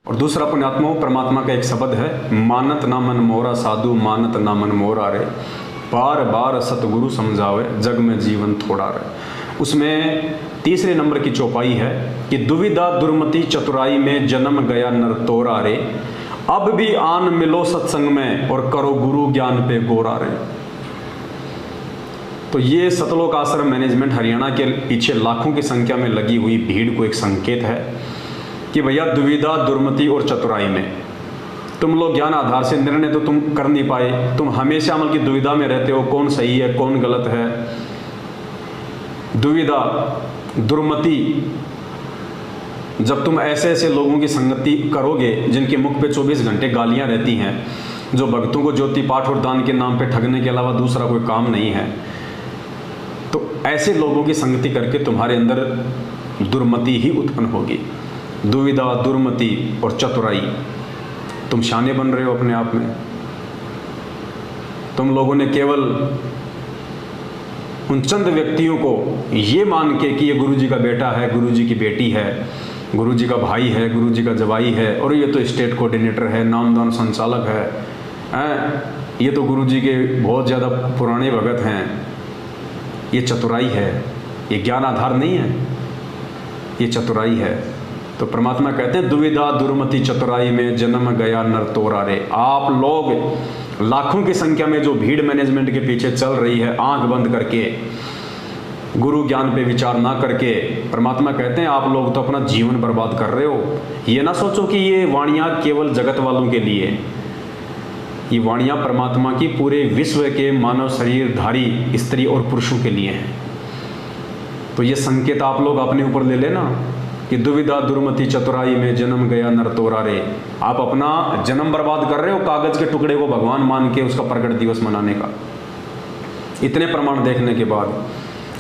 और दूसरा पुण्यात्मा परमात्मा का एक शब्द है, मानत ना मन मोरा साधु मानत ना मन मोरा रे, बार बार सतगुरु समझावे जग में जीवन थोड़ा रे। उसमें तीसरे नंबर की चौपाई है कि दुविधा दुर्मति चतुराई में जन्म गया नर तोरा रे, अब भी आन मिलो सत्संग में और करो गुरु ज्ञान पे गोरा रे। तो ये सतलोक आश्रम मैनेजमेंट हरियाणा के पीछे लाखों की संख्या में लगी हुई भीड़ को एक संकेत है कि भैया दुविधा दुर्मति और चतुराई में तुम लोग ज्ञान आधार से निर्णय तो तुम कर नहीं पाए, तुम हमेशा अमल की दुविधा में रहते हो, कौन सही है कौन गलत है। दुविधा दुर्मति, जब तुम ऐसे ऐसे लोगों की संगति करोगे जिनके मुख पे 24 घंटे गालियां रहती हैं, जो भक्तों को ज्योति पाठ और दान के नाम पे ठगने के अलावा दूसरा कोई काम नहीं है, तो ऐसे लोगों की संगति करके तुम्हारे अंदर दुर्मति ही उत्पन्न होगी। दुविधा दुर्मति और चतुराई, तुम शाने बन रहे हो अपने आप में। तुम लोगों ने केवल उन चंद व्यक्तियों को ये मान के कि ये गुरुजी का बेटा है, गुरुजी की बेटी है, गुरुजी का भाई है, गुरुजी का जवाई है, और ये तो स्टेट कोऑर्डिनेटर है, नामदान संचालक है, ये तो गुरुजी के बहुत ज़्यादा पुराने भगत हैं, ये चतुराई है, ये ज्ञान आधार नहीं है, ये चतुराई है। तो परमात्मा कहते हैं दुविधा दुर्मति चतुराई में जन्म गया नर तोरा रे। आप लोग लाखों की संख्या में जो भीड़ मैनेजमेंट के पीछे चल रही है, आंख बंद करके गुरु ज्ञान पे विचार ना करके, परमात्मा कहते हैं आप लोग तो अपना जीवन बर्बाद कर रहे हो। ये ना सोचो कि ये वाणियाँ केवल जगत वालों के लिए, ये वाणियाँ परमात्मा की पूरे विश्व के मानव शरीरधारी स्त्री और पुरुषों के लिए हैं। तो ये संकेत आप लोग अपने ऊपर ले लेना कि दुविधा दुर्मति चतुराई में जन्म गया नर तोरा रे। आप अपना जन्म बर्बाद कर रहे हो कागज के टुकड़े को भगवान मान के उसका प्रकट दिवस मनाने का। इतने प्रमाण देखने के बाद,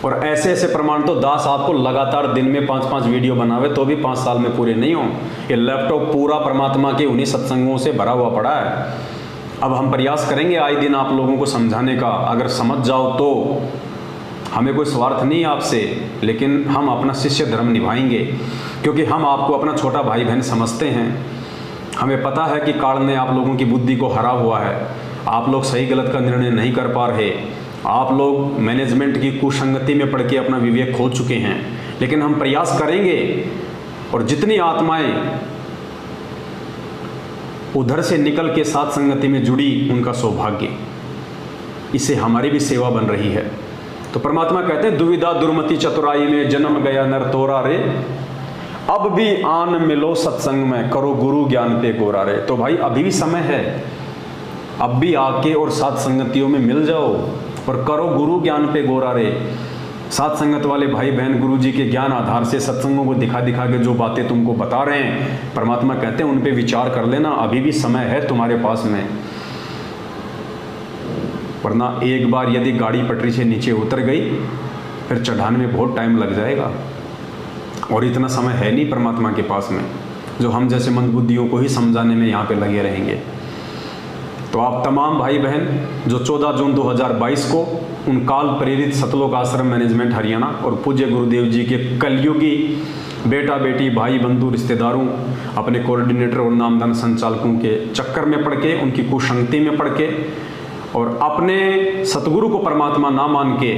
और ऐसे ऐसे प्रमाण तो दास आपको लगातार दिन में 5-5 वीडियो बनावे तो भी 5 साल में पूरे नहीं हो। ये लैपटॉप पूरा परमात्मा के उन्हीं सत्संगों से भरा हुआ पड़ा है। अब हम प्रयास करेंगे आए दिन आप लोगों को समझाने का, अगर समझ जाओ तो हमें कोई स्वार्थ नहीं आपसे, लेकिन हम अपना शिष्य धर्म निभाएंगे, क्योंकि हम आपको अपना छोटा भाई बहन समझते हैं। हमें पता है कि काल ने आप लोगों की बुद्धि को हरा हुआ है, आप लोग सही गलत का निर्णय नहीं कर पा रहे, आप लोग मैनेजमेंट की कुसंगति में पड़ के अपना विवेक खो चुके हैं। लेकिन हम प्रयास करेंगे, और जितनी आत्माएं उधर से निकल के साथ संगति में जुड़ी उनका सौभाग्य, इससे हमारी भी सेवा बन रही है। तो परमात्मा कहते हैं दुविधा दुर्मति चतुराई में जन्म गया नर तोरा रे, अब भी आन मिलो सत्संग में करो गुरु ज्ञान पे गोरा रे। तो भाई अभी भी समय है, अब भी आके और साथ संगतियों में मिल जाओ और करो गुरु ज्ञान पे गोरा रे। साथ संगत वाले भाई बहन गुरु जी के ज्ञान आधार से सत्संगों को दिखा दिखा के जो बातें तुमको बता रहे हैं, परमात्मा कहते हैं उन पे विचार कर लेना, अभी भी समय है तुम्हारे पास में। वरना एक बार यदि गाड़ी पटरी से नीचे उतर गई फिर चढ़ाने में बहुत टाइम लग जाएगा, और इतना समय है नहीं परमात्मा के पास में जो हम जैसे मंदबुद्धियों को ही समझाने में यहाँ पे लगे रहेंगे। तो आप तमाम भाई बहन जो 14 जून 2022 को उन काल प्रेरित सतलोक आश्रम मैनेजमेंट हरियाणा और पूज्य गुरुदेव जी के कलयुगी बेटा बेटी भाई बंधु रिश्तेदारों अपने कोऑर्डिनेटर और नामदान संचालकों के चक्कर में पड़ के, उनकी कुसंगति में पड़ के, और अपने सतगुरु को परमात्मा ना मान के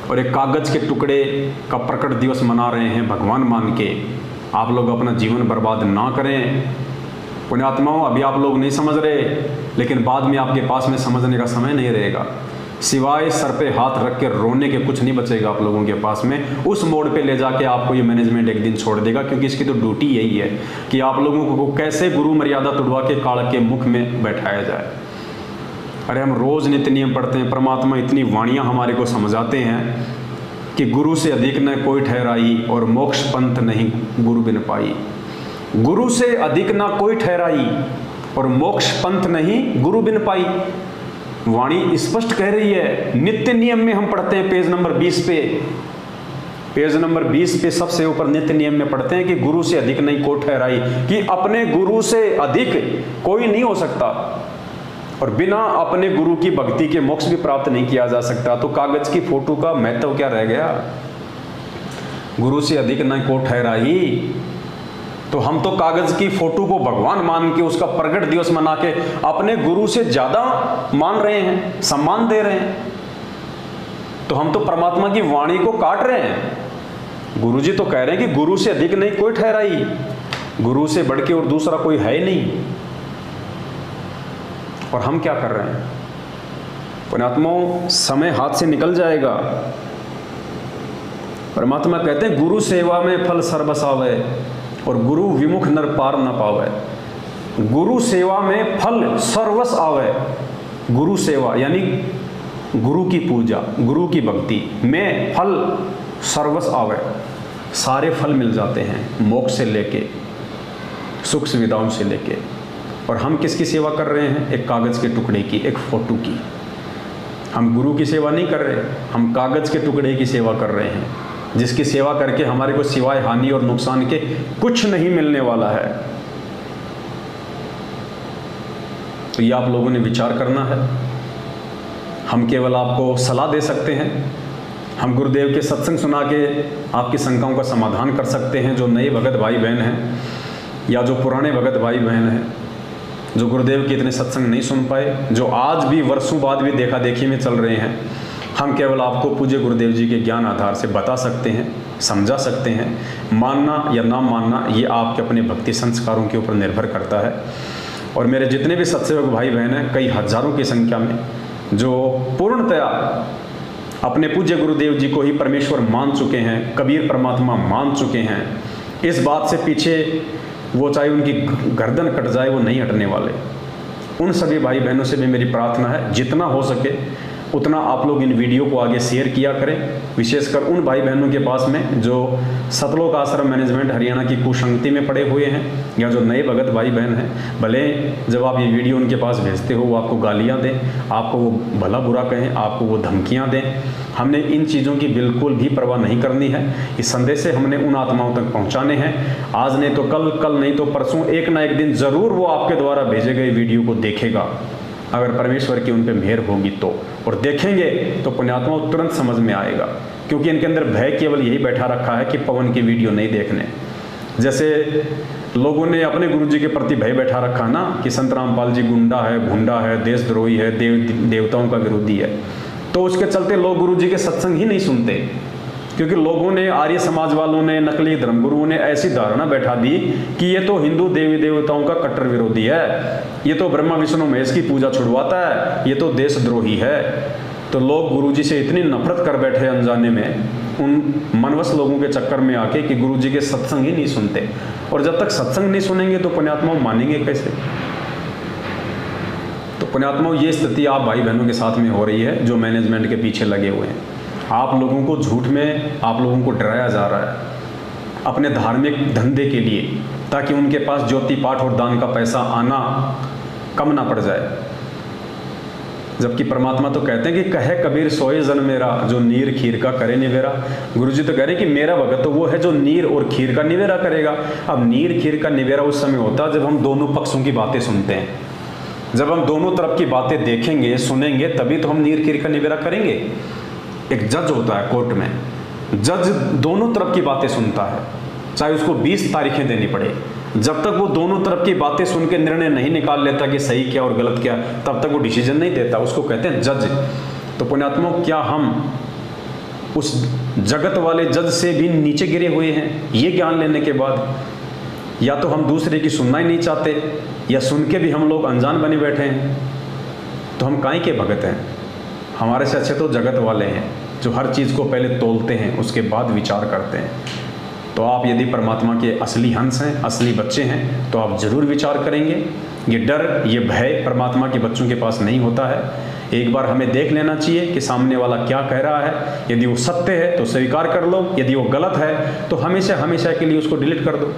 और एक कागज के टुकड़े का प्रकट दिवस मना रहे हैं भगवान मान के, आप लोग अपना जीवन बर्बाद ना करें। पुण्यात्माओं, अभी आप लोग नहीं समझ रहे, लेकिन बाद में आपके पास में समझने का समय नहीं रहेगा। सिवाय सर पे हाथ रख के रोने के कुछ नहीं बचेगा आप लोगों के पास में। उस मोड़ पे ले जाके आपको ये मैनेजमेंट एक दिन छोड़ देगा, क्योंकि इसकी तो ड्यूटी यही है कि आप लोगों को कैसे गुरु मर्यादा तुड़वा के काल के मुख में बैठाया जाए। अरे हम रोज़ नित्य नियम पढ़ते हैं, परमात्मा इतनी वाणियाँ हमारे को समझाते हैं कि गुरु से अधिक न कोई ठहराई और मोक्ष पंथ नहीं गुरु बिन पाई। गुरु से अधिक ना कोई ठहराई और मोक्ष पंथ नहीं गुरु बिन पाई। वाणी स्पष्ट कह रही है। नित्य नियम में हम पढ़ते हैं पेज नंबर 20 पे, पेज नंबर 20 पे सबसे ऊपर नित्य नियम में पढ़ते हैं कि गुरु से अधिक नहीं कोई ठहराई, कि अपने गुरु से अधिक कोई नहीं हो सकता और बिना अपने गुरु की भक्ति के मोक्ष भी प्राप्त नहीं किया जा सकता। तो कागज की फोटो का महत्व क्या रह गया? गुरु से अधिक न को ठहराई, तो हम तो कागज की फोटो को भगवान मान के, उसका प्रगट दिवस मना के अपने गुरु से ज्यादा मान रहे हैं, सम्मान दे रहे हैं। तो हम तो परमात्मा की वाणी को काट रहे हैं। गुरु जी तो कह रहे हैं कि गुरु से अधिक नहीं कोई ठहराई, गुरु से बढ़ के और दूसरा कोई है ही नहीं। और हम क्या कर रहे हैं? पुण्यात्माओं, समय हाथ से निकल जाएगा। परमात्मा कहते हैं गुरु सेवा में फल सर्वस आवे और गुरु विमुख नर पार न पावे। गुरु सेवा में फल सर्वस आवे। गुरु सेवा यानी गुरु की पूजा, गुरु की भक्ति में फल सर्वस आवे, सारे फल मिल जाते हैं, मोक्ष से लेके सुख सुविधाओं से लेके। और हम किसकी सेवा कर रहे हैं? एक कागज के टुकड़े की, एक फोटो की। हम गुरु की सेवा नहीं कर रहे, हम कागज के टुकड़े की सेवा कर रहे हैं, जिसकी सेवा करके हमारे को सिवाय हानि और नुकसान के कुछ नहीं मिलने वाला है। तो ये आप लोगों ने विचार करना है। हम केवल आपको सलाह दे सकते हैं, हम गुरुदेव के सत्संग सुना के आपकी शंकाओं का समाधान कर सकते हैं। जो नए भगत भाई बहन हैं या जो पुराने भगत भाई बहन हैं, जो गुरुदेव के इतने सत्संग नहीं सुन पाए, जो आज भी वर्षों बाद भी देखा देखी में चल रहे हैं, हम केवल आपको पूज्य गुरुदेव जी के ज्ञान आधार से बता सकते हैं, समझा सकते हैं। मानना या ना मानना ये आपके अपने भक्ति संस्कारों के ऊपर निर्भर करता है। और मेरे जितने भी सत्सेवक भाई बहन हैं, कई हजारों की संख्या में, जो पूर्णतया अपने पूज्य गुरुदेव जी को ही परमेश्वर मान चुके हैं, कबीर परमात्मा मान चुके हैं, इस बात से पीछे वो चाहे उनकी गर्दन कट जाए वो नहीं हटने वाले। उन सभी भाई बहनों से भी मेरी प्रार्थना है, जितना हो सके उतना आप लोग इन वीडियो को आगे शेयर किया करें, विशेषकर उन भाई बहनों के पास में जो सतलोक आश्रम मैनेजमेंट हरियाणा की कुसंगति में पड़े हुए हैं, या जो नए भगत भाई बहन हैं। भले जब आप ये वीडियो उनके पास भेजते हो वो आपको गालियाँ दें, आपको वो भला बुरा कहें, आपको वो धमकियाँ दें, हमने इन चीज़ों की बिल्कुल भी परवाह नहीं करनी है। इस संदेश से हमने उन आत्माओं तक पहुँचाने हैं। आज नहीं तो कल, कल नहीं तो परसों, एक ना एक दिन ज़रूर वो आपके द्वारा भेजे गए वीडियो को देखेगा, अगर परमेश्वर की उन पे मेहर होगी तो। और देखेंगे तो पुण्यात्मा तुरंत समझ में आएगा, क्योंकि इनके अंदर भय केवल यही बैठा रखा है कि पवन की वीडियो नहीं देखने। जैसे लोगों ने अपने गुरु जी के प्रति भय बैठा रखा ना कि संत रामपाल जी गुंडा है, भुंडा है, देशद्रोही है, देवताओं का विरोधी है, तो उसके चलते लोग गुरु जी के सत्संग ही नहीं सुनते। क्योंकि लोगों ने, आर्य समाज वालों ने, नकली धर्मगुरुओं ने ऐसी धारणा बैठा दी कि ये तो हिंदू देवी देवताओं का कट्टर विरोधी है, ये तो ब्रह्मा विष्णु महेश की पूजा छुड़वाता है, ये तो देशद्रोही है। तो लोग गुरुजी से इतनी नफरत कर बैठे अनजाने में, उन मनवश लोगों के चक्कर में आके, कि गुरुजी के सत्संग ही नहीं सुनते। और जब तक सत्संग नहीं सुनेंगे तो पुण्यात्माओं मानेंगे कैसे? तो पुण्यात्माओं ये स्थिति आप भाई बहनों के साथ में हो रही है, जो मैनेजमेंट के पीछे लगे हुए हैं। आप लोगों को झूठ में आप लोगों को डराया जा रहा है अपने धार्मिक धंधे के लिए, ताकि उनके पास ज्योति पाठ और दान का पैसा आना कम ना पड़ जाए। जबकि परमात्मा तो कहते हैं कि कहे कबीर सोए जन मेरा, जो नीर खीर का करे निवेरा। गुरुजी तो कह रहे हैं कि मेरा भगत तो वो है जो नीर और खीर का निवेरा करेगा। अब नीर खीर का निवेरा उस समय होता है जब हम दोनों पक्षों की बातें सुनते हैं, जब हम दोनों तरफ की बातें देखेंगे, सुनेंगे, तभी तो हम नीर खीर का निवेरा करेंगे। एक जज होता है कोर्ट में, जज दोनों तरफ की बातें सुनता है, चाहे उसको 20 तारीखें देनी पड़े। जब तक वो दोनों तरफ की बातें सुन के निर्णय नहीं निकाल लेता कि सही क्या और गलत क्या, तब तक वो डिसीजन नहीं देता, उसको कहते हैं जज। तो पुण्यात्माओं, क्या हम उस जगत वाले जज से भी नीचे गिरे हुए हैं ये ज्ञान लेने के बाद? या तो हम दूसरे की सुनना ही नहीं चाहते, या सुन के भी हम लोग अनजान बने बैठे हैं। तो हम काहे के भगत हैं? हमारे से अच्छे तो जगत वाले हैं, जो हर चीज़ को पहले तोलते हैं, उसके बाद विचार करते हैं। तो आप यदि परमात्मा के असली हंस हैं, असली बच्चे हैं, तो आप जरूर विचार करेंगे। ये डर, ये भय परमात्मा के बच्चों के पास नहीं होता है। एक बार हमें देख लेना चाहिए कि सामने वाला क्या कह रहा है। यदि वो सत्य है तो स्वीकार कर लो, यदि वो गलत है तो हमेशा हमेशा के लिए उसको डिलीट कर दो।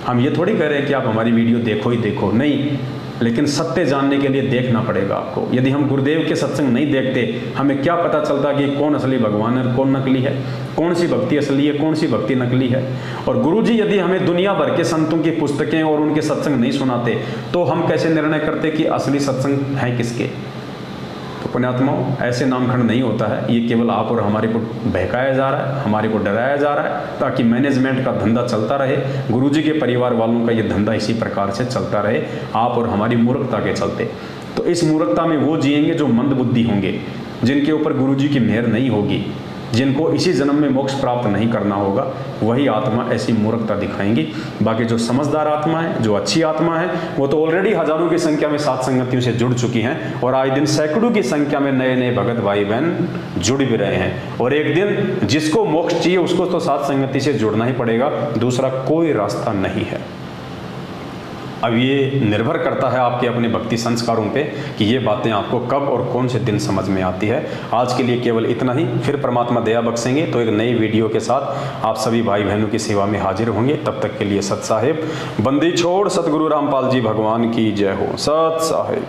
हम ये थोड़ी कह रहे हैं कि आप हमारी वीडियो देखो ही देखो, नहीं, लेकिन सत्य जानने के लिए देखना पड़ेगा आपको। यदि हम गुरुदेव के सत्संग नहीं देखते, हमें क्या पता चलता कि कौन असली भगवान है, कौन नकली है, कौन सी भक्ति असली है, कौन सी भक्ति नकली है। और गुरुजी यदि हमें दुनिया भर के संतों की पुस्तकें और उनके सत्संग नहीं सुनाते, तो हम कैसे निर्णय करते कि असली सत्संग है किसके? तो पुण्यात्माओं, ऐसे नामखंड नहीं होता है। ये केवल आप और हमारे को बहकाया जा रहा है, हमारे को डराया जा रहा है, ताकि मैनेजमेंट का धंधा चलता रहे, गुरुजी के परिवार वालों का ये धंधा इसी प्रकार से चलता रहे, आप और हमारी मूर्खता के चलते। तो इस मूर्खता में वो जिएंगे जो मंदबुद्धि होंगे, जिनके ऊपर गुरुजी की मेहर नहीं होगी, जिनको इसी जन्म में मोक्ष प्राप्त नहीं करना होगा, वही आत्मा ऐसी मूर्खता दिखाएंगी। बाकी जो समझदार आत्मा है, जो अच्छी आत्मा है, वो तो ऑलरेडी हजारों की संख्या में सात संगतियों से जुड़ चुकी हैं, और आए दिन सैकड़ों की संख्या में नए नए भगत भाई बहन जुड़ भी रहे हैं। और एक दिन जिसको मोक्ष चाहिए उसको तो सात संगति से जुड़ना ही पड़ेगा, दूसरा कोई रास्ता नहीं है। अब ये निर्भर करता है आपके अपने भक्ति संस्कारों पे कि ये बातें आपको कब और कौन से दिन समझ में आती है। आज के लिए केवल इतना ही, फिर परमात्मा दया बख्शेंगे तो एक नई वीडियो के साथ आप सभी भाई बहनों की सेवा में हाजिर होंगे। तब तक के लिए सत साहेब, बंदी छोड़ सतगुरु रामपाल जी भगवान की जय हो। सत साहेब।